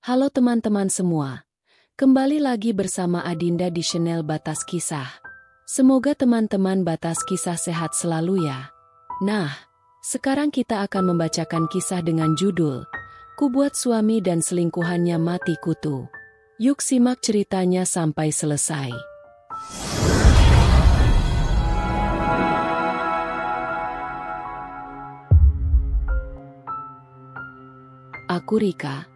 Halo teman-teman semua, kembali lagi bersama Adinda di channel Batas Kisah. Semoga teman-teman Batas Kisah sehat selalu ya. Nah, sekarang kita akan membacakan kisah dengan judul, Ku Buat Suami dan Selingkuhannya Mati Kutu. Yuk simak ceritanya sampai selesai. Aku Rika,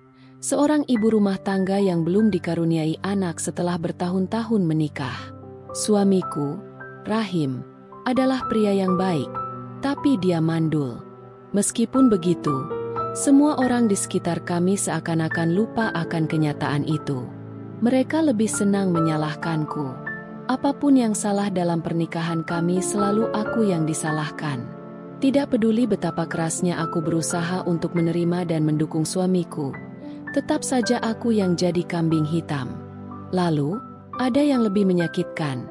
seorang ibu rumah tangga yang belum dikaruniai anak setelah bertahun-tahun menikah. Suamiku, Rahim, adalah pria yang baik, tapi dia mandul. Meskipun begitu, semua orang di sekitar kami seakan-akan lupa akan kenyataan itu. Mereka lebih senang menyalahkanku. Apapun yang salah dalam pernikahan kami selalu aku yang disalahkan. Tidak peduli betapa kerasnya aku berusaha untuk menerima dan mendukung suamiku, tetap saja aku yang jadi kambing hitam. Lalu, ada yang lebih menyakitkan.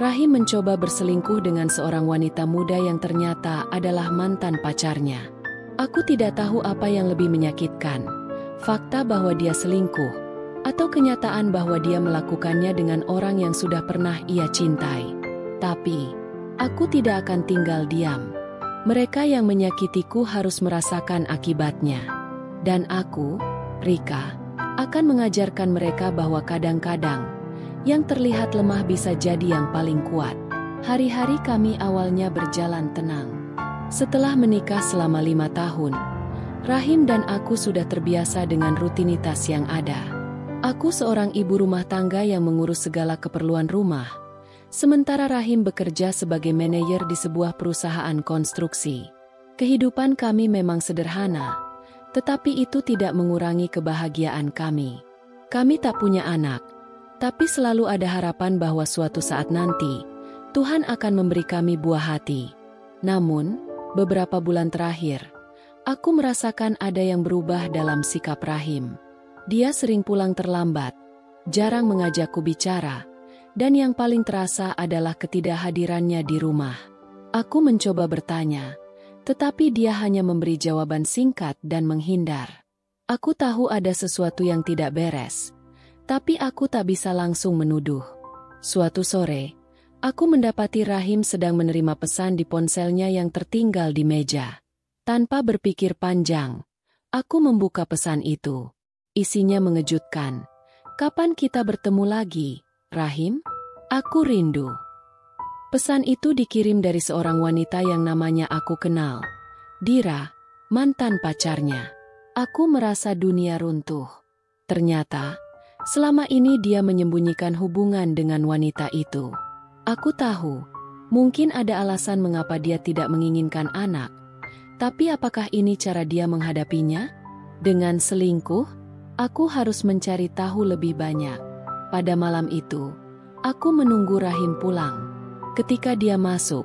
Rahim mencoba berselingkuh dengan seorang wanita muda yang ternyata adalah mantan pacarnya. Aku tidak tahu apa yang lebih menyakitkan, fakta bahwa dia selingkuh, atau kenyataan bahwa dia melakukannya dengan orang yang sudah pernah ia cintai. Tapi, aku tidak akan tinggal diam. Mereka yang menyakitiku harus merasakan akibatnya. Dan aku, Rika, akan mengajarkan mereka bahwa kadang-kadang, yang terlihat lemah bisa jadi yang paling kuat. Hari-hari kami awalnya berjalan tenang. Setelah menikah selama 5 tahun, Rahim dan aku sudah terbiasa dengan rutinitas yang ada. Aku seorang ibu rumah tangga yang mengurus segala keperluan rumah, sementara Rahim bekerja sebagai manajer di sebuah perusahaan konstruksi. Kehidupan kami memang sederhana, tetapi itu tidak mengurangi kebahagiaan kami. Kami tak punya anak, tapi selalu ada harapan bahwa suatu saat nanti, Tuhan akan memberi kami buah hati. Namun, beberapa bulan terakhir, aku merasakan ada yang berubah dalam sikap Rahim. Dia sering pulang terlambat, jarang mengajakku bicara, dan yang paling terasa adalah ketidakhadirannya di rumah. Aku mencoba bertanya, tetapi dia hanya memberi jawaban singkat dan menghindar. Aku tahu ada sesuatu yang tidak beres, tapi aku tak bisa langsung menuduh. Suatu sore, aku mendapati Rahim sedang menerima pesan di ponselnya yang tertinggal di meja. Tanpa berpikir panjang, aku membuka pesan itu. Isinya mengejutkan. "Kapan kita bertemu lagi, Rahim? Aku rindu." Pesan itu dikirim dari seorang wanita yang namanya aku kenal, Dira, mantan pacarnya. Aku merasa dunia runtuh. Ternyata, selama ini dia menyembunyikan hubungan dengan wanita itu. Aku tahu, mungkin ada alasan mengapa dia tidak menginginkan anak. Tapi apakah ini cara dia menghadapinya? Dengan selingkuh? Aku harus mencari tahu lebih banyak. Pada malam itu, aku menunggu Rahim pulang. Ketika dia masuk,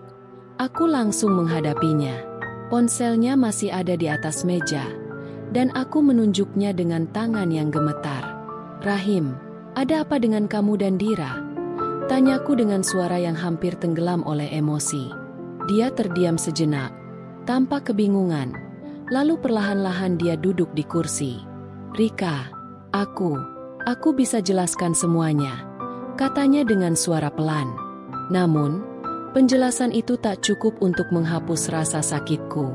aku langsung menghadapinya. Ponselnya masih ada di atas meja, dan aku menunjuknya dengan tangan yang gemetar. "Rahim, ada apa dengan kamu dan Dira?" Tanyaku dengan suara yang hampir tenggelam oleh emosi. Dia terdiam sejenak, tampak kebingungan, lalu perlahan-lahan dia duduk di kursi. "Rika, aku bisa jelaskan semuanya," katanya dengan suara pelan. Namun, penjelasan itu tak cukup untuk menghapus rasa sakitku.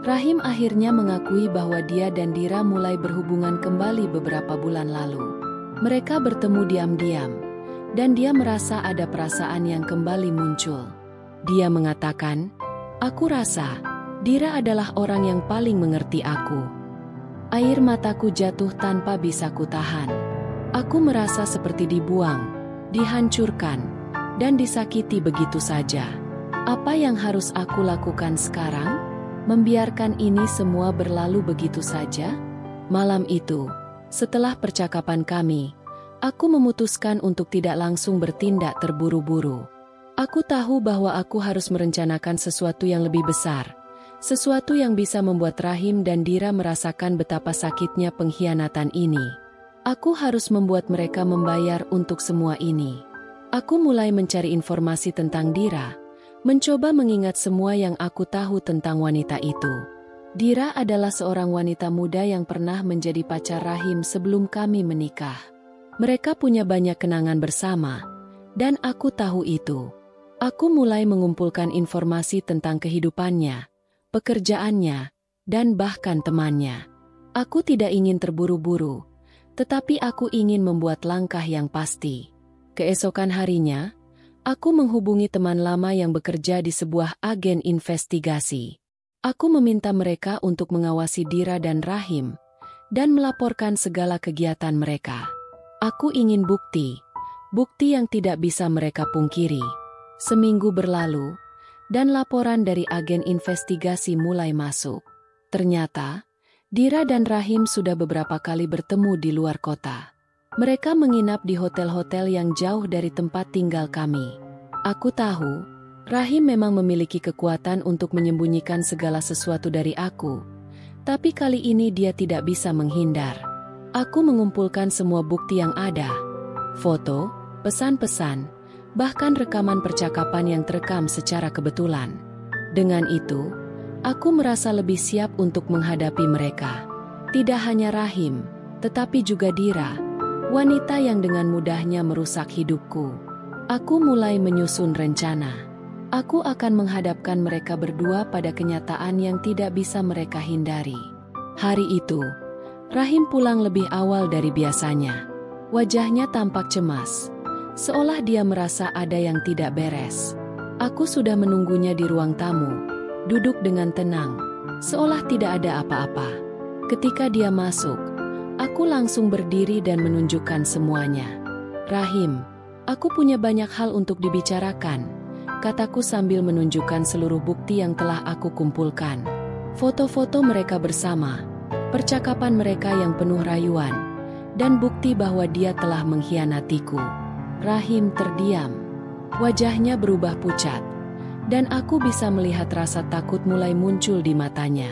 Rahim akhirnya mengakui bahwa dia dan Dira mulai berhubungan kembali beberapa bulan lalu. Mereka bertemu diam-diam, dan dia merasa ada perasaan yang kembali muncul. Dia mengatakan, "Aku rasa Dira adalah orang yang paling mengerti aku." Air mataku jatuh tanpa bisa kutahan. Aku merasa seperti dibuang, dihancurkan, dan disakiti begitu saja. Apa yang harus aku lakukan sekarang? Membiarkan ini semua berlalu begitu saja? Malam itu, setelah percakapan kami, aku memutuskan untuk tidak langsung bertindak terburu-buru. Aku tahu bahwa aku harus merencanakan sesuatu yang lebih besar. Sesuatu yang bisa membuat Rahim dan Dira merasakan betapa sakitnya pengkhianatan ini. Aku harus membuat mereka membayar untuk semua ini. Aku mulai mencari informasi tentang Dira, mencoba mengingat semua yang aku tahu tentang wanita itu. Dira adalah seorang wanita muda yang pernah menjadi pacar Rahim sebelum kami menikah. Mereka punya banyak kenangan bersama, dan aku tahu itu. Aku mulai mengumpulkan informasi tentang kehidupannya, pekerjaannya, dan bahkan temannya. Aku tidak ingin terburu-buru, tetapi aku ingin membuat langkah yang pasti. Keesokan harinya, aku menghubungi teman lama yang bekerja di sebuah agen investigasi. Aku meminta mereka untuk mengawasi Dira dan Rahim, dan melaporkan segala kegiatan mereka. Aku ingin bukti yang tidak bisa mereka pungkiri. Seminggu berlalu, dan laporan dari agen investigasi mulai masuk. Ternyata, Dira dan Rahim sudah beberapa kali bertemu di luar kota. Mereka menginap di hotel-hotel yang jauh dari tempat tinggal kami. Aku tahu, Rahim memang memiliki kekuatan untuk menyembunyikan segala sesuatu dari aku. Tapi kali ini dia tidak bisa menghindar. Aku mengumpulkan semua bukti yang ada. Foto, pesan-pesan, bahkan rekaman percakapan yang terekam secara kebetulan. Dengan itu, aku merasa lebih siap untuk menghadapi mereka. Tidak hanya Rahim, tetapi juga Dira, wanita yang dengan mudahnya merusak hidupku. Aku mulai menyusun rencana. Aku akan menghadapkan mereka berdua pada kenyataan yang tidak bisa mereka hindari. Hari itu, Rahim pulang lebih awal dari biasanya. Wajahnya tampak cemas, seolah dia merasa ada yang tidak beres. Aku sudah menunggunya di ruang tamu, duduk dengan tenang, seolah tidak ada apa-apa. Ketika dia masuk, aku langsung berdiri dan menunjukkan semuanya. Rahim, aku punya banyak hal untuk dibicarakan, kataku sambil menunjukkan seluruh bukti yang telah aku kumpulkan. Foto-foto mereka bersama, percakapan mereka yang penuh rayuan, dan bukti bahwa dia telah mengkhianatiku. Rahim terdiam. Wajahnya berubah pucat, dan aku bisa melihat rasa takut mulai muncul di matanya.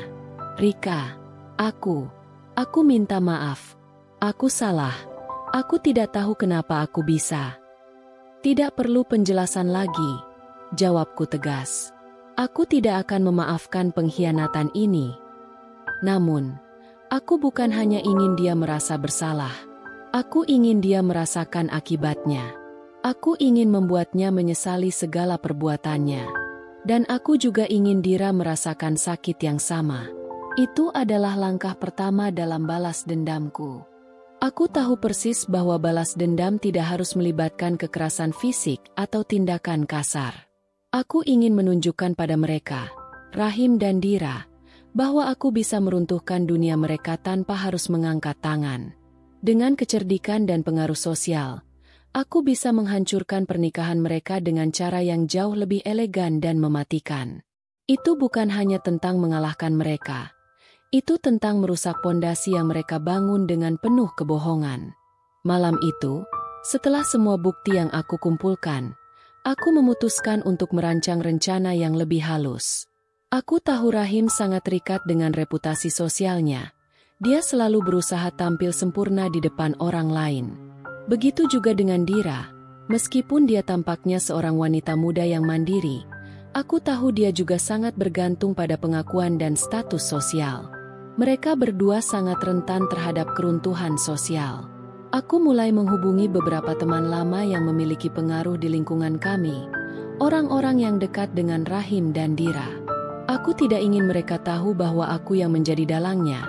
Rika, aku minta maaf. Aku salah. Aku tidak tahu kenapa aku bisa. Tidak perlu penjelasan lagi, jawabku tegas. Aku tidak akan memaafkan pengkhianatan ini. Namun, aku bukan hanya ingin dia merasa bersalah. Aku ingin dia merasakan akibatnya. Aku ingin membuatnya menyesali segala perbuatannya. Dan aku juga ingin Dira merasakan sakit yang sama. Itu adalah langkah pertama dalam balas dendamku. Aku tahu persis bahwa balas dendam tidak harus melibatkan kekerasan fisik atau tindakan kasar. Aku ingin menunjukkan pada mereka, Rahim dan Dira, bahwa aku bisa meruntuhkan dunia mereka tanpa harus mengangkat tangan. Dengan kecerdikan dan pengaruh sosial, aku bisa menghancurkan pernikahan mereka dengan cara yang jauh lebih elegan dan mematikan. Itu bukan hanya tentang mengalahkan mereka. Itu tentang merusak pondasi yang mereka bangun dengan penuh kebohongan. Malam itu, setelah semua bukti yang aku kumpulkan, aku memutuskan untuk merancang rencana yang lebih halus. Aku tahu Rahim sangat terikat dengan reputasi sosialnya. Dia selalu berusaha tampil sempurna di depan orang lain. Begitu juga dengan Dira. Meskipun dia tampaknya seorang wanita muda yang mandiri, aku tahu dia juga sangat bergantung pada pengakuan dan status sosial. Mereka berdua sangat rentan terhadap keruntuhan sosial. Aku mulai menghubungi beberapa teman lama yang memiliki pengaruh di lingkungan kami, orang-orang yang dekat dengan Rahim dan Dira. Aku tidak ingin mereka tahu bahwa aku yang menjadi dalangnya,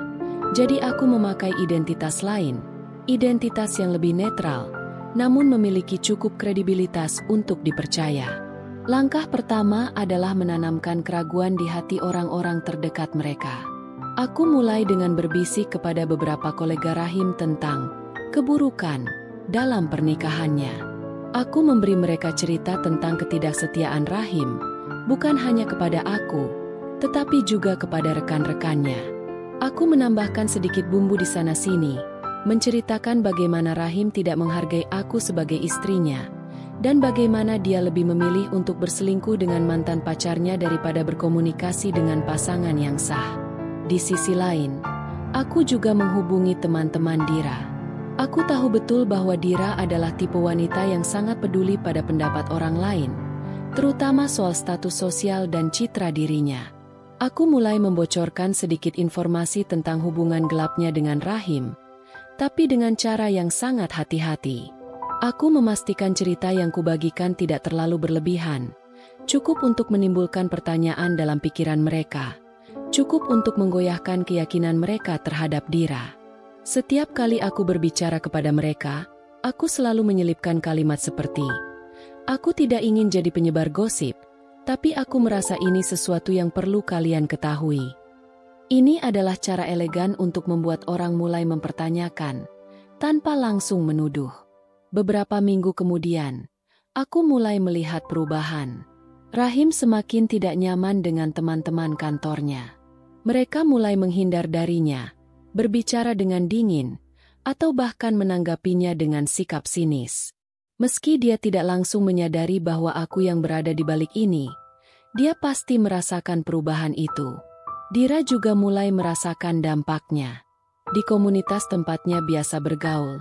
jadi aku memakai identitas lain, identitas yang lebih netral, namun memiliki cukup kredibilitas untuk dipercaya. Langkah pertama adalah menanamkan keraguan di hati orang-orang terdekat mereka. Aku mulai dengan berbisik kepada beberapa kolega Rahim tentang keburukan dalam pernikahannya. Aku memberi mereka cerita tentang ketidaksetiaan Rahim, bukan hanya kepada aku, tetapi juga kepada rekan-rekannya. Aku menambahkan sedikit bumbu di sana-sini, menceritakan bagaimana Rahim tidak menghargai aku sebagai istrinya, dan bagaimana dia lebih memilih untuk berselingkuh dengan mantan pacarnya daripada berkomunikasi dengan pasangan yang sah. Di sisi lain, aku juga menghubungi teman-teman Dira. Aku tahu betul bahwa Dira adalah tipe wanita yang sangat peduli pada pendapat orang lain, terutama soal status sosial dan citra dirinya. Aku mulai membocorkan sedikit informasi tentang hubungan gelapnya dengan Rahim, tapi dengan cara yang sangat hati-hati. Aku memastikan cerita yang kubagikan tidak terlalu berlebihan, cukup untuk menimbulkan pertanyaan dalam pikiran mereka, cukup untuk menggoyahkan keyakinan mereka terhadap Dira. Setiap kali aku berbicara kepada mereka, aku selalu menyelipkan kalimat seperti, "Aku tidak ingin jadi penyebar gosip, tapi aku merasa ini sesuatu yang perlu kalian ketahui." Ini adalah cara elegan untuk membuat orang mulai mempertanyakan, tanpa langsung menuduh. Beberapa minggu kemudian, aku mulai melihat perubahan. Rahim semakin tidak nyaman dengan teman-teman kantornya. Mereka mulai menghindar darinya, berbicara dengan dingin, atau bahkan menanggapinya dengan sikap sinis. Meski dia tidak langsung menyadari bahwa aku yang berada di balik ini, dia pasti merasakan perubahan itu. Dira juga mulai merasakan dampaknya. Di komunitas tempatnya biasa bergaul,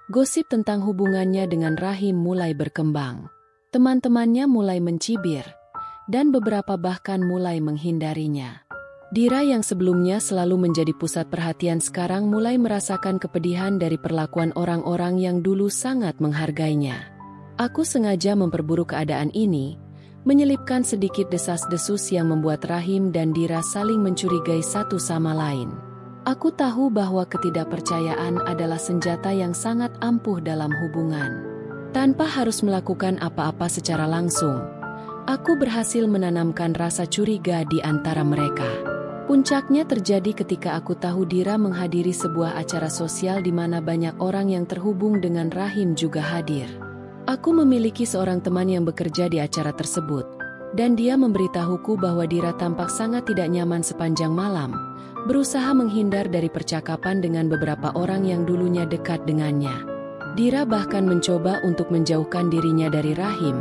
gosip tentang hubungannya dengan Rahim mulai berkembang. Teman-temannya mulai mencibir, dan beberapa bahkan mulai menghindarinya. Dira yang sebelumnya selalu menjadi pusat perhatian sekarang mulai merasakan kepedihan dari perlakuan orang-orang yang dulu sangat menghargainya. Aku sengaja memperburuk keadaan ini, menyelipkan sedikit desas-desus yang membuat Rahim dan Dira saling mencurigai satu sama lain. Aku tahu bahwa ketidakpercayaan adalah senjata yang sangat ampuh dalam hubungan. Tanpa harus melakukan apa-apa secara langsung, aku berhasil menanamkan rasa curiga di antara mereka. Puncaknya terjadi ketika aku tahu Dira menghadiri sebuah acara sosial di mana banyak orang yang terhubung dengan Rahim juga hadir. Aku memiliki seorang teman yang bekerja di acara tersebut, dan dia memberitahuku bahwa Dira tampak sangat tidak nyaman sepanjang malam, berusaha menghindar dari percakapan dengan beberapa orang yang dulunya dekat dengannya. Dira bahkan mencoba untuk menjauhkan dirinya dari Rahim,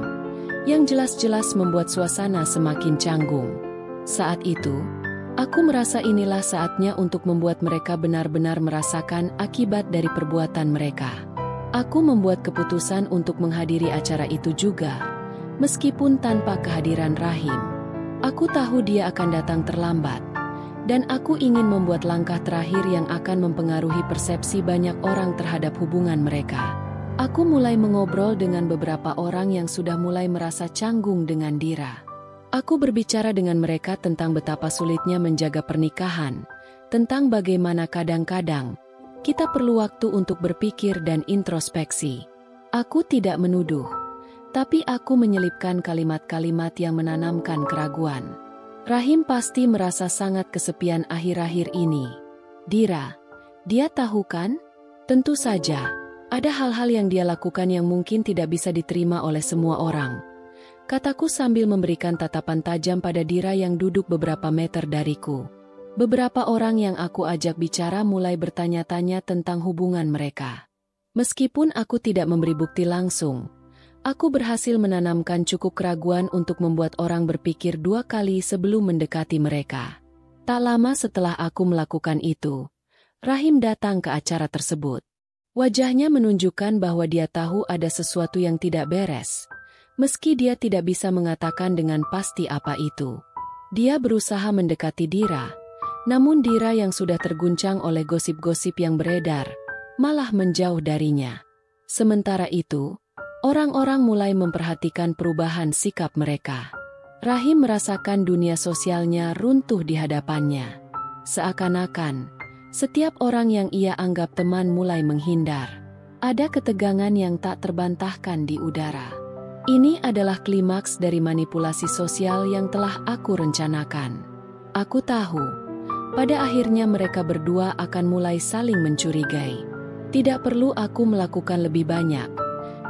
yang jelas-jelas membuat suasana semakin canggung. Saat itu, aku merasa inilah saatnya untuk membuat mereka benar-benar merasakan akibat dari perbuatan mereka. Aku membuat keputusan untuk menghadiri acara itu juga, meskipun tanpa kehadiran Rahim. Aku tahu dia akan datang terlambat, dan aku ingin membuat langkah terakhir yang akan mempengaruhi persepsi banyak orang terhadap hubungan mereka. Aku mulai mengobrol dengan beberapa orang yang sudah mulai merasa canggung dengan Dira. Aku berbicara dengan mereka tentang betapa sulitnya menjaga pernikahan, tentang bagaimana kadang-kadang kita perlu waktu untuk berpikir dan introspeksi. Aku tidak menuduh, tapi aku menyelipkan kalimat-kalimat yang menanamkan keraguan. Rahim pasti merasa sangat kesepian akhir-akhir ini. Dira, dia tahu kan? Tentu saja, ada hal-hal yang dia lakukan yang mungkin tidak bisa diterima oleh semua orang. Kataku sambil memberikan tatapan tajam pada Dira yang duduk beberapa meter dariku. Beberapa orang yang aku ajak bicara mulai bertanya-tanya tentang hubungan mereka. Meskipun aku tidak memberi bukti langsung, aku berhasil menanamkan cukup keraguan untuk membuat orang berpikir dua kali sebelum mendekati mereka. Tak lama setelah aku melakukan itu, Rahim datang ke acara tersebut. Wajahnya menunjukkan bahwa dia tahu ada sesuatu yang tidak beres, meski dia tidak bisa mengatakan dengan pasti apa itu. Dia berusaha mendekati Dira, namun Dira yang sudah terguncang oleh gosip-gosip yang beredar, malah menjauh darinya. Sementara itu, orang-orang mulai memperhatikan perubahan sikap mereka. Rahim merasakan dunia sosialnya runtuh di hadapannya. Seakan-akan, setiap orang yang ia anggap teman mulai menghindar. Ada ketegangan yang tak terbantahkan di udara. Ini adalah klimaks dari manipulasi sosial yang telah aku rencanakan. Aku tahu, pada akhirnya mereka berdua akan mulai saling mencurigai. Tidak perlu aku melakukan lebih banyak.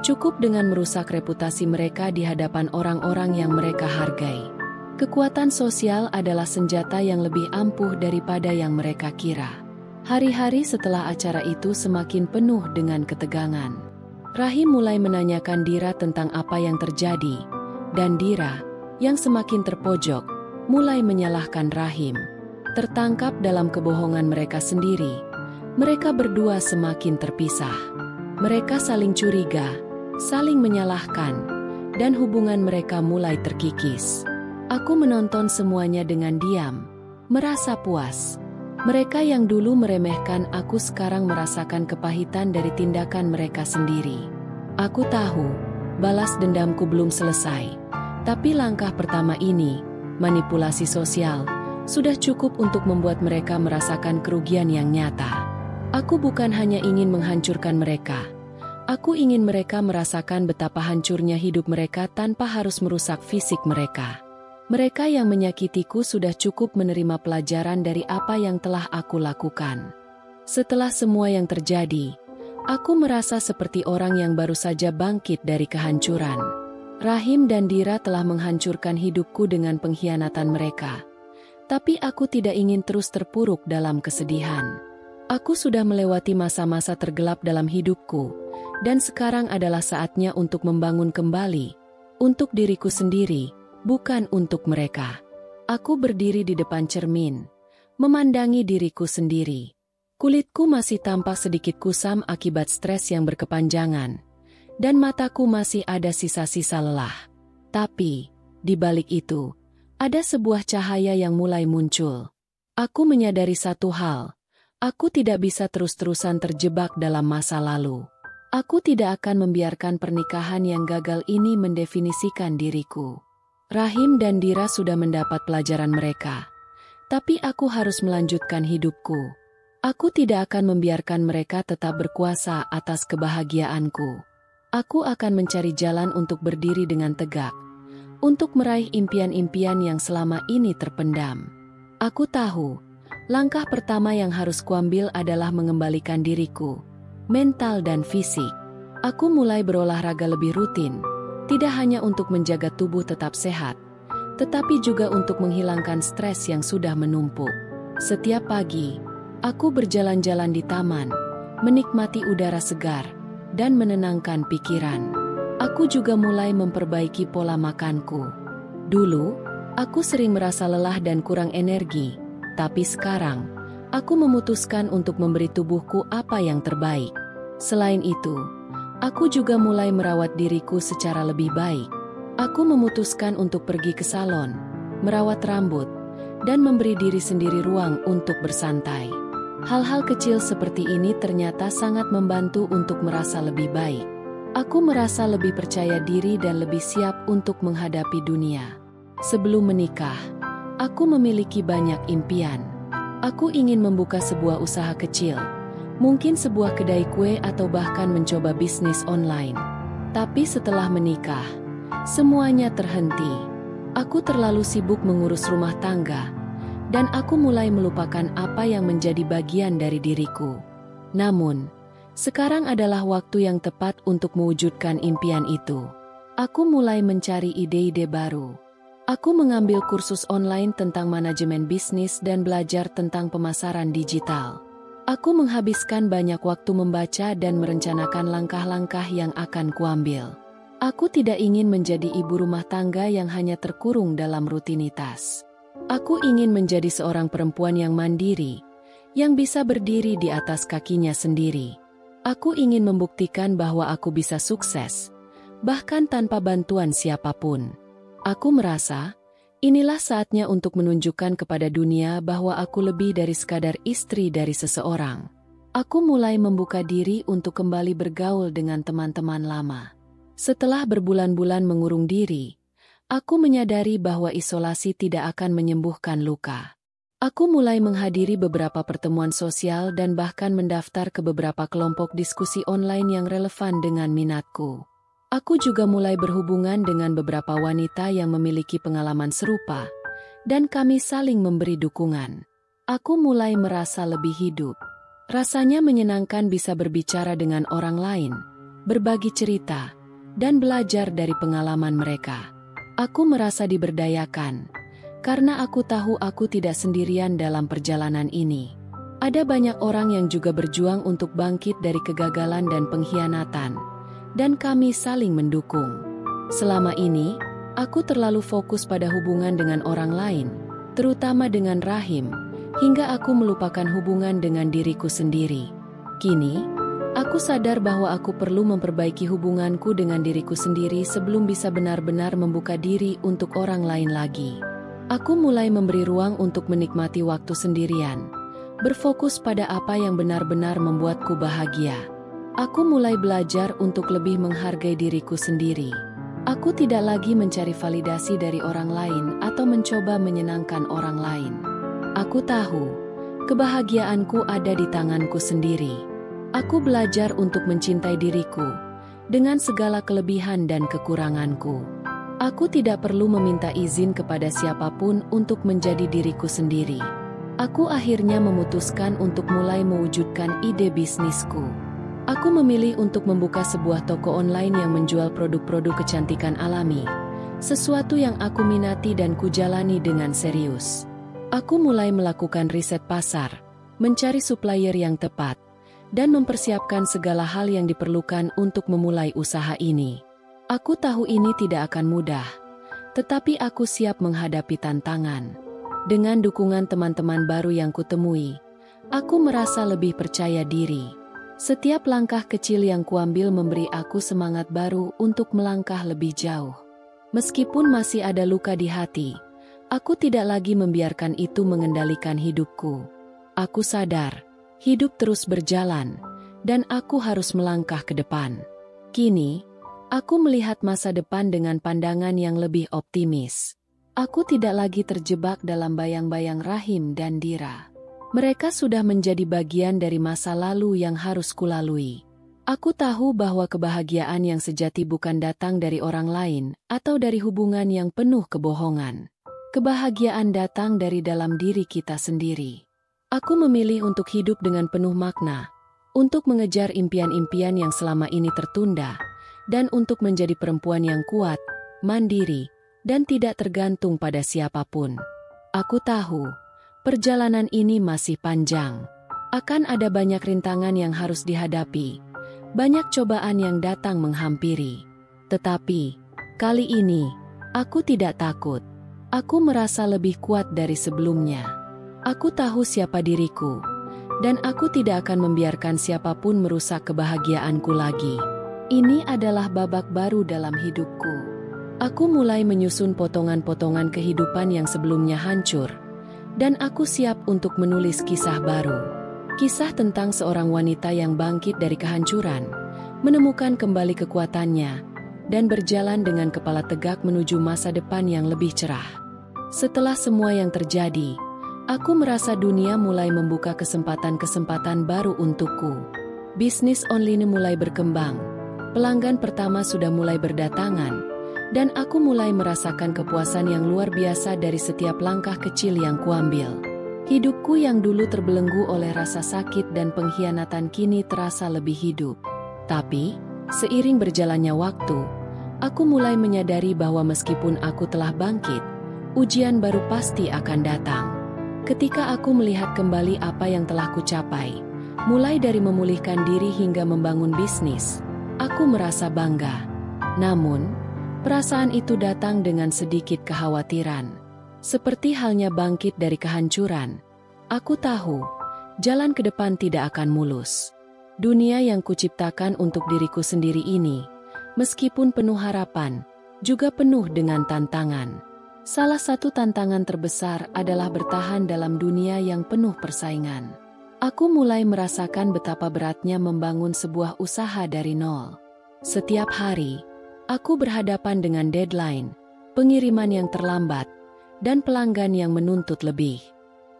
Cukup dengan merusak reputasi mereka di hadapan orang-orang yang mereka hargai. Kekuatan sosial adalah senjata yang lebih ampuh daripada yang mereka kira. Hari-hari setelah acara itu semakin penuh dengan ketegangan. Rahim mulai menanyakan Dira tentang apa yang terjadi, dan Dira, yang semakin terpojok, mulai menyalahkan Rahim. Tertangkap dalam kebohongan mereka sendiri, mereka berdua semakin terpisah. Mereka saling curiga, saling menyalahkan, dan hubungan mereka mulai terkikis. Aku menonton semuanya dengan diam, merasa puas. Mereka yang dulu meremehkan aku sekarang merasakan kepahitan dari tindakan mereka sendiri. Aku tahu, balas dendamku belum selesai. Tapi langkah pertama ini, manipulasi sosial, sudah cukup untuk membuat mereka merasakan kerugian yang nyata. Aku bukan hanya ingin menghancurkan mereka. Aku ingin mereka merasakan betapa hancurnya hidup mereka tanpa harus merusak fisik mereka. Mereka yang menyakitiku sudah cukup menerima pelajaran dari apa yang telah aku lakukan. Setelah semua yang terjadi, aku merasa seperti orang yang baru saja bangkit dari kehancuran. Rahim dan Dira telah menghancurkan hidupku dengan pengkhianatan mereka. Tapi aku tidak ingin terus terpuruk dalam kesedihan. Aku sudah melewati masa-masa tergelap dalam hidupku, dan sekarang adalah saatnya untuk membangun kembali, untuk diriku sendiri, bukan untuk mereka. Aku berdiri di depan cermin, memandangi diriku sendiri. Kulitku masih tampak sedikit kusam akibat stres yang berkepanjangan, dan mataku masih ada sisa-sisa lelah. Tapi, di balik itu, ada sebuah cahaya yang mulai muncul. Aku menyadari satu hal, aku tidak bisa terus-terusan terjebak dalam masa lalu. Aku tidak akan membiarkan pernikahan yang gagal ini mendefinisikan diriku. Rahim dan Dira sudah mendapat pelajaran mereka. Tapi aku harus melanjutkan hidupku. Aku tidak akan membiarkan mereka tetap berkuasa atas kebahagiaanku. Aku akan mencari jalan untuk berdiri dengan tegak, untuk meraih impian-impian yang selama ini terpendam. Aku tahu, langkah pertama yang harus kuambil adalah mengembalikan diriku, mental dan fisik. Aku mulai berolahraga lebih rutin. Tidak hanya untuk menjaga tubuh tetap sehat, tetapi juga untuk menghilangkan stres yang sudah menumpuk. Setiap pagi, aku berjalan-jalan di taman, menikmati udara segar, dan menenangkan pikiran. Aku juga mulai memperbaiki pola makanku. Dulu, aku sering merasa lelah dan kurang energi, tapi sekarang, aku memutuskan untuk memberi tubuhku apa yang terbaik. Selain itu, aku juga mulai merawat diriku secara lebih baik. Aku memutuskan untuk pergi ke salon, merawat rambut, dan memberi diri sendiri ruang untuk bersantai. Hal-hal kecil seperti ini ternyata sangat membantu untuk merasa lebih baik. Aku merasa lebih percaya diri dan lebih siap untuk menghadapi dunia. Sebelum menikah, aku memiliki banyak impian. Aku ingin membuka sebuah usaha kecil, mungkin sebuah kedai kue atau bahkan mencoba bisnis online. Tapi setelah menikah, semuanya terhenti. Aku terlalu sibuk mengurus rumah tangga, dan aku mulai melupakan apa yang menjadi bagian dari diriku. Namun, sekarang adalah waktu yang tepat untuk mewujudkan impian itu. Aku mulai mencari ide-ide baru. Aku mengambil kursus online tentang manajemen bisnis dan belajar tentang pemasaran digital. Aku menghabiskan banyak waktu membaca dan merencanakan langkah-langkah yang akan kuambil. Aku tidak ingin menjadi ibu rumah tangga yang hanya terkurung dalam rutinitas. Aku ingin menjadi seorang perempuan yang mandiri, yang bisa berdiri di atas kakinya sendiri. Aku ingin membuktikan bahwa aku bisa sukses, bahkan tanpa bantuan siapapun. Aku merasa, inilah saatnya untuk menunjukkan kepada dunia bahwa aku lebih dari sekadar istri dari seseorang. Aku mulai membuka diri untuk kembali bergaul dengan teman-teman lama. Setelah berbulan-bulan mengurung diri, aku menyadari bahwa isolasi tidak akan menyembuhkan luka. Aku mulai menghadiri beberapa pertemuan sosial dan bahkan mendaftar ke beberapa kelompok diskusi online yang relevan dengan minatku. Aku juga mulai berhubungan dengan beberapa wanita yang memiliki pengalaman serupa, dan kami saling memberi dukungan. Aku mulai merasa lebih hidup. Rasanya menyenangkan bisa berbicara dengan orang lain, berbagi cerita, dan belajar dari pengalaman mereka. Aku merasa diberdayakan, karena aku tahu aku tidak sendirian dalam perjalanan ini. Ada banyak orang yang juga berjuang untuk bangkit dari kegagalan dan pengkhianatan, dan kami saling mendukung. Selama ini, aku terlalu fokus pada hubungan dengan orang lain, terutama dengan Rahim, hingga aku melupakan hubungan dengan diriku sendiri. Kini, aku sadar bahwa aku perlu memperbaiki hubunganku dengan diriku sendiri sebelum bisa benar-benar membuka diri untuk orang lain lagi. Aku mulai memberi ruang untuk menikmati waktu sendirian, berfokus pada apa yang benar-benar membuatku bahagia. Aku mulai belajar untuk lebih menghargai diriku sendiri. Aku tidak lagi mencari validasi dari orang lain atau mencoba menyenangkan orang lain. Aku tahu, kebahagiaanku ada di tanganku sendiri. Aku belajar untuk mencintai diriku, dengan segala kelebihan dan kekuranganku. Aku tidak perlu meminta izin kepada siapapun untuk menjadi diriku sendiri. Aku akhirnya memutuskan untuk mulai mewujudkan ide bisnisku. Aku memilih untuk membuka sebuah toko online yang menjual produk-produk kecantikan alami, sesuatu yang aku minati dan kujalani dengan serius. Aku mulai melakukan riset pasar, mencari supplier yang tepat, dan mempersiapkan segala hal yang diperlukan untuk memulai usaha ini. Aku tahu ini tidak akan mudah, tetapi aku siap menghadapi tantangan. Dengan dukungan teman-teman baru yang kutemui, aku merasa lebih percaya diri. Setiap langkah kecil yang kuambil memberi aku semangat baru untuk melangkah lebih jauh. Meskipun masih ada luka di hati, aku tidak lagi membiarkan itu mengendalikan hidupku. Aku sadar, hidup terus berjalan, dan aku harus melangkah ke depan. Kini, aku melihat masa depan dengan pandangan yang lebih optimis. Aku tidak lagi terjebak dalam bayang-bayang Rahim dan Dira. Mereka sudah menjadi bagian dari masa lalu yang harus kulalui. Aku tahu bahwa kebahagiaan yang sejati bukan datang dari orang lain atau dari hubungan yang penuh kebohongan. Kebahagiaan datang dari dalam diri kita sendiri. Aku memilih untuk hidup dengan penuh makna, untuk mengejar impian-impian yang selama ini tertunda, dan untuk menjadi perempuan yang kuat, mandiri, dan tidak tergantung pada siapapun. Aku tahu, perjalanan ini masih panjang. Akan ada banyak rintangan yang harus dihadapi, banyak cobaan yang datang menghampiri. Tetapi, kali ini, aku tidak takut. Aku merasa lebih kuat dari sebelumnya. Aku tahu siapa diriku, dan aku tidak akan membiarkan siapapun merusak kebahagiaanku lagi. Ini adalah babak baru dalam hidupku. Aku mulai menyusun potongan-potongan kehidupan yang sebelumnya hancur, dan aku siap untuk menulis kisah baru. Kisah tentang seorang wanita yang bangkit dari kehancuran, menemukan kembali kekuatannya, dan berjalan dengan kepala tegak menuju masa depan yang lebih cerah. Setelah semua yang terjadi, aku merasa dunia mulai membuka kesempatan-kesempatan baru untukku. Bisnis online mulai berkembang, pelanggan pertama sudah mulai berdatangan, dan aku mulai merasakan kepuasan yang luar biasa dari setiap langkah kecil yang kuambil. Hidupku yang dulu terbelenggu oleh rasa sakit dan pengkhianatan kini terasa lebih hidup. Tapi, seiring berjalannya waktu, aku mulai menyadari bahwa meskipun aku telah bangkit, ujian baru pasti akan datang. Ketika aku melihat kembali apa yang telah kucapai, mulai dari memulihkan diri hingga membangun bisnis, aku merasa bangga. Namun, perasaan itu datang dengan sedikit kekhawatiran. Seperti halnya bangkit dari kehancuran, aku tahu, jalan ke depan tidak akan mulus. Dunia yang kuciptakan untuk diriku sendiri ini, meskipun penuh harapan, juga penuh dengan tantangan. Salah satu tantangan terbesar adalah bertahan dalam dunia yang penuh persaingan. Aku mulai merasakan betapa beratnya membangun sebuah usaha dari nol. Setiap hari, aku berhadapan dengan deadline, pengiriman yang terlambat, dan pelanggan yang menuntut lebih.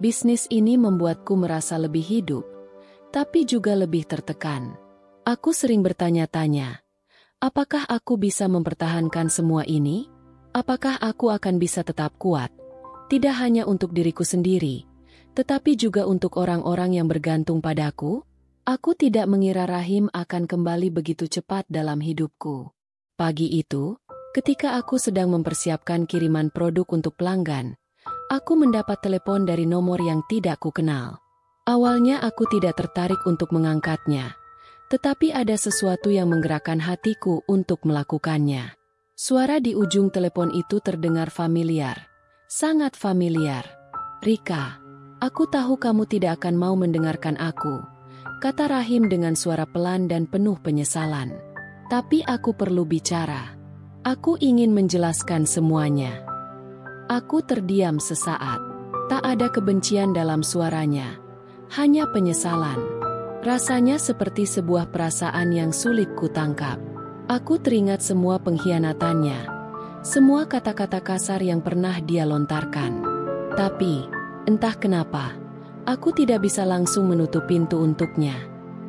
Bisnis ini membuatku merasa lebih hidup, tapi juga lebih tertekan. Aku sering bertanya-tanya, apakah aku bisa mempertahankan semua ini? Apakah aku akan bisa tetap kuat? Tidak hanya untuk diriku sendiri, tetapi juga untuk orang-orang yang bergantung padaku? Aku tidak mengira Rahim akan kembali begitu cepat dalam hidupku. Pagi itu, ketika aku sedang mempersiapkan kiriman produk untuk pelanggan, aku mendapat telepon dari nomor yang tidak kukenal. Awalnya aku tidak tertarik untuk mengangkatnya, tetapi ada sesuatu yang menggerakkan hatiku untuk melakukannya. Suara di ujung telepon itu terdengar familiar, sangat familiar. "Rika, aku tahu kamu tidak akan mau mendengarkan aku," kata Rahim dengan suara pelan dan penuh penyesalan. "Tapi aku perlu bicara. Aku ingin menjelaskan semuanya." Aku terdiam sesaat. Tak ada kebencian dalam suaranya, hanya penyesalan. Rasanya seperti sebuah perasaan yang sulit kutangkap. Aku teringat semua pengkhianatannya, semua kata-kata kasar yang pernah dia lontarkan. Tapi, entah kenapa, aku tidak bisa langsung menutup pintu untuknya.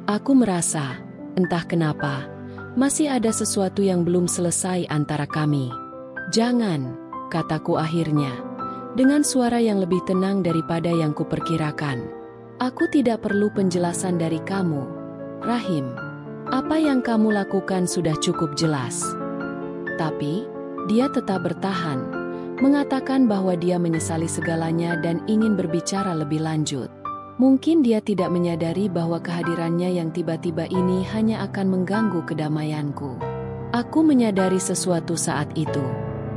Aku merasa, entah kenapa, masih ada sesuatu yang belum selesai antara kami. "Jangan," kataku akhirnya, dengan suara yang lebih tenang daripada yang kuperkirakan. "Aku tidak perlu penjelasan dari kamu, Rahim. Apa yang kamu lakukan sudah cukup jelas." Tapi, dia tetap bertahan, mengatakan bahwa dia menyesali segalanya dan ingin berbicara lebih lanjut. Mungkin dia tidak menyadari bahwa kehadirannya yang tiba-tiba ini hanya akan mengganggu kedamaianku. Aku menyadari sesuatu saat itu.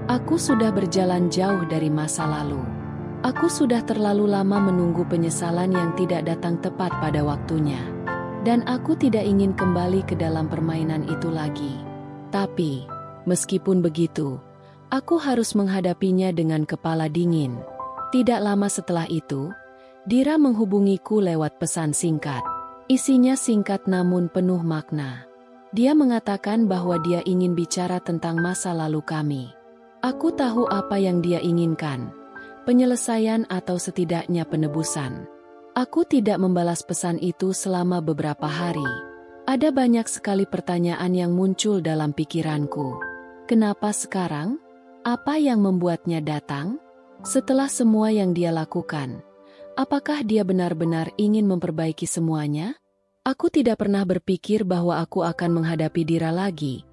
Aku sudah berjalan jauh dari masa lalu. Aku sudah terlalu lama menunggu penyesalan yang tidak datang tepat pada waktunya. Dan aku tidak ingin kembali ke dalam permainan itu lagi. Tapi, meskipun begitu, aku harus menghadapinya dengan kepala dingin. Tidak lama setelah itu, Dira menghubungiku lewat pesan singkat. Isinya singkat namun penuh makna. Dia mengatakan bahwa dia ingin bicara tentang masa lalu kami. Aku tahu apa yang dia inginkan, penyelesaian atau setidaknya penebusan. Aku tidak membalas pesan itu selama beberapa hari. Ada banyak sekali pertanyaan yang muncul dalam pikiranku. Kenapa sekarang? Apa yang membuatnya datang? Setelah semua yang dia lakukan, apakah dia benar-benar ingin memperbaiki semuanya? Aku tidak pernah berpikir bahwa aku akan menghadapi Dira lagi.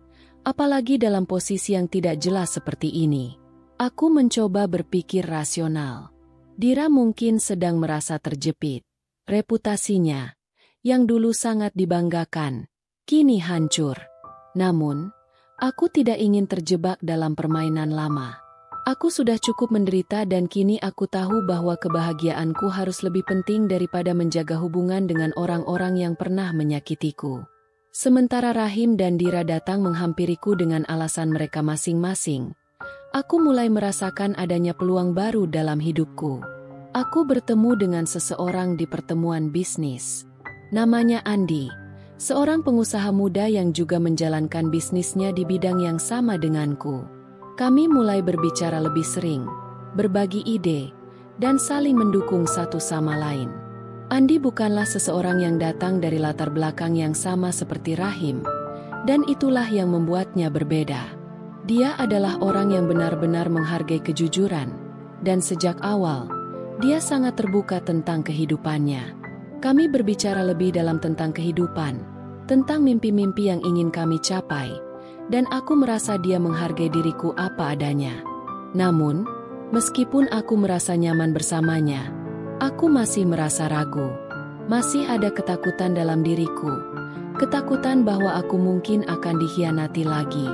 Apalagi dalam posisi yang tidak jelas seperti ini. Aku mencoba berpikir rasional. Dira mungkin sedang merasa terjepit. Reputasinya, yang dulu sangat dibanggakan, kini hancur. Namun, aku tidak ingin terjebak dalam permainan lama. Aku sudah cukup menderita dan kini aku tahu bahwa kebahagiaanku harus lebih penting daripada menjaga hubungan dengan orang-orang yang pernah menyakitiku. Sementara Rahim dan Dira datang menghampiriku dengan alasan mereka masing-masing, aku mulai merasakan adanya peluang baru dalam hidupku. Aku bertemu dengan seseorang di pertemuan bisnis. Namanya Andi, seorang pengusaha muda yang juga menjalankan bisnisnya di bidang yang sama denganku. Kami mulai berbicara lebih sering, berbagi ide, dan saling mendukung satu sama lain. Andi bukanlah seseorang yang datang dari latar belakang yang sama seperti Rahim, dan itulah yang membuatnya berbeda. Dia adalah orang yang benar-benar menghargai kejujuran, dan sejak awal, dia sangat terbuka tentang kehidupannya. Kami berbicara lebih dalam tentang kehidupan, tentang mimpi-mimpi yang ingin kami capai, dan aku merasa dia menghargai diriku apa adanya. Namun, meskipun aku merasa nyaman bersamanya, aku masih merasa ragu. Masih ada ketakutan dalam diriku. Ketakutan bahwa aku mungkin akan dikhianati lagi.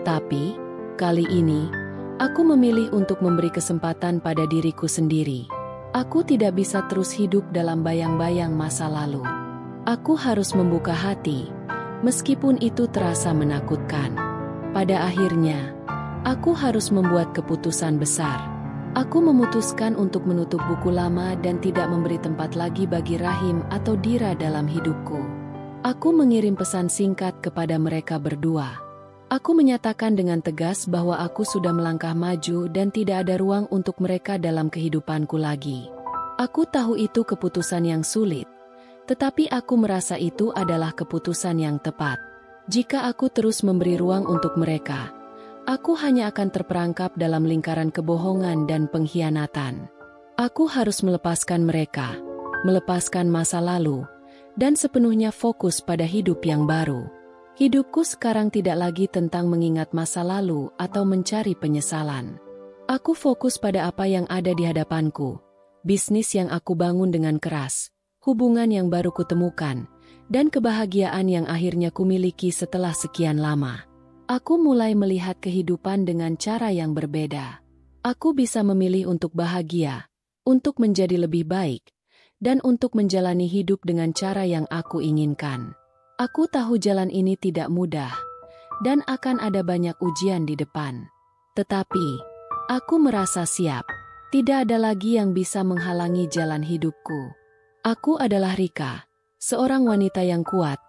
Tapi, kali ini, aku memilih untuk memberi kesempatan pada diriku sendiri. Aku tidak bisa terus hidup dalam bayang-bayang masa lalu. Aku harus membuka hati, meskipun itu terasa menakutkan. Pada akhirnya, aku harus membuat keputusan besar. Aku memutuskan untuk menutup buku lama dan tidak memberi tempat lagi bagi Rahim atau Dira dalam hidupku. Aku mengirim pesan singkat kepada mereka berdua. Aku menyatakan dengan tegas bahwa aku sudah melangkah maju dan tidak ada ruang untuk mereka dalam kehidupanku lagi. Aku tahu itu keputusan yang sulit, tetapi aku merasa itu adalah keputusan yang tepat. Jika aku terus memberi ruang untuk mereka, aku hanya akan terperangkap dalam lingkaran kebohongan dan pengkhianatan. Aku harus melepaskan mereka, melepaskan masa lalu, dan sepenuhnya fokus pada hidup yang baru. Hidupku sekarang tidak lagi tentang mengingat masa lalu atau mencari penyesalan. Aku fokus pada apa yang ada di hadapanku, bisnis yang aku bangun dengan keras, hubungan yang baru kutemukan, dan kebahagiaan yang akhirnya kumiliki setelah sekian lama. Aku mulai melihat kehidupan dengan cara yang berbeda. Aku bisa memilih untuk bahagia, untuk menjadi lebih baik, dan untuk menjalani hidup dengan cara yang aku inginkan. Aku tahu jalan ini tidak mudah, dan akan ada banyak ujian di depan. Tetapi, Aku merasa siap. Tidak ada lagi yang bisa menghalangi jalan hidupku. Aku adalah Rika, seorang wanita yang kuat,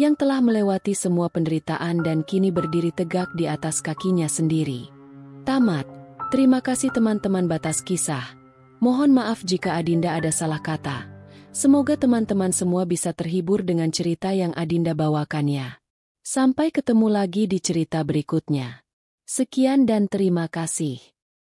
yang telah melewati semua penderitaan dan kini berdiri tegak di atas kakinya sendiri. Tamat. Terima kasih teman-teman batas kisah. Mohon maaf jika Adinda ada salah kata. Semoga teman-teman semua bisa terhibur dengan cerita yang Adinda bawakannya. Sampai ketemu lagi di cerita berikutnya. Sekian dan terima kasih.